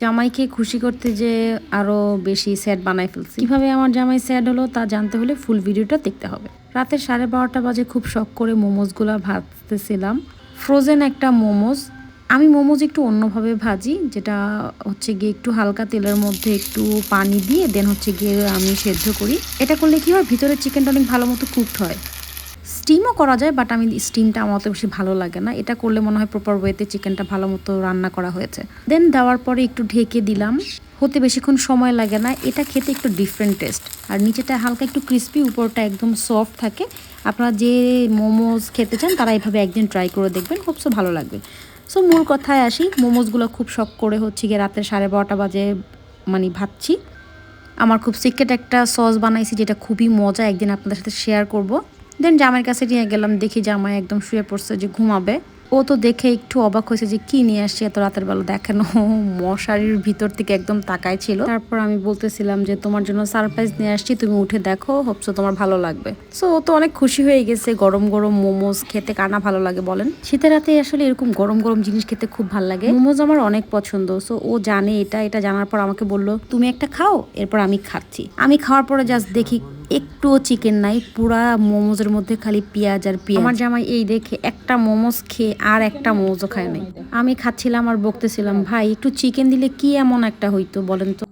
জামাইকে খুশি করতে যে আরো বেশি স্যাড বানাই ফেলছি। কিভাবে আমার জামাই স্যাড হলো তা জানতে হলে ফুল ভিডিওটা দেখতে হবে। রাতে 12:30 বাজে খুব শখ করে মোমোসগুলা ভাজতেছিলাম। ফ্রোজেন একটা মোমোস। আমি মোমোজ একটু অন্যভাবে ভাজি, যেটা হচ্ছে গিয়ে একটু হালকা তেলের মধ্যে একটু পানি দিয়ে দেন হচ্ছে গিয়ে আমি সেদ্ধ করি। এটা করলে কি হয়, ভিতরে চিকেনটা অনেক ভালো মতো কুকড হয়। স্টিমও করা যায়, বাট আমি স্টিমটা আমার অত বেশি ভালো লাগে না। এটা করলে মনে হয় প্রপার ওয়েতে চিকেনটা ভালো মতো রান্না করা হয়েছে। দেন দেওয়ার পরে একটু ঢেকে দিলাম। হতে বেশিক্ষণ সময় লাগে না। এটা খেতে একটু ডিফারেন্ট টেস্ট। আর নিচেটা হালকা একটু ক্রিস্পি, উপরটা একদম সফট থাকে। আপনারা যে মোমোজ খেতে চান তারা এইভাবে একদিন ট্রাই করে দেখবেন, খুব ভালো লাগবে। সো মূল কথায় আসি, মোমোজগুলো খুব শখ করে হচ্ছে গিয়ে রাতের 12:30 বাজে ভাবছি। আমার খুব সিক্রেট একটা সস বানাইছি, যেটা খুবই মজা, একদিন আপনাদের সাথে শেয়ার করব। দেন জামাইয়ের কাছে নিয়ে গেলাম, দেখি জামাই একদম শুয়ে পড়ছে যে ঘুমাবে। ও তো দেখে একটু অবাক হয়েছে যে কি নিয়ে আসছে এত রাতের বেলা, দেখেন ও মশারির ভিতর থেকে একদম তাকায় ছিল। তারপর আমি বলতেছিলাম যে তোমার জন্য সারপ্রাইজ নিয়ে আসছি, তুমি উঠে দেখো, হোপসো তোমার ভালো লাগবে। সো ও তো অনেক খুশি হয়ে গেছে। গরম গরম মোমোজ খেতে কার না ভালো লাগে বলেন। শীতের রাতে আসলে এরকম গরম গরম জিনিস খেতে খুব ভালো লাগে। মোমোজ আমার অনেক পছন্দ। সো ও জানে এটা জানার পর আমাকে বললো তুমি একটা খাও, এরপর আমি খাচ্ছি। আমি খাওয়ার পরে জাস্ট দেখি একটুও চিকেন নাই, পুরা মোমোজের মধ্যে খালি পেঁয়াজ আর পেঁয়াজ। আমার জামাই এই দেখে একটা মোমোজ খেয়ে আর একটা মোমোজও খায় নাই। আমি খাচ্ছিলাম আর বকতেছিলাম, ভাই একটু চিকেন দিলে কি এমন একটা হইতো বলেন তো।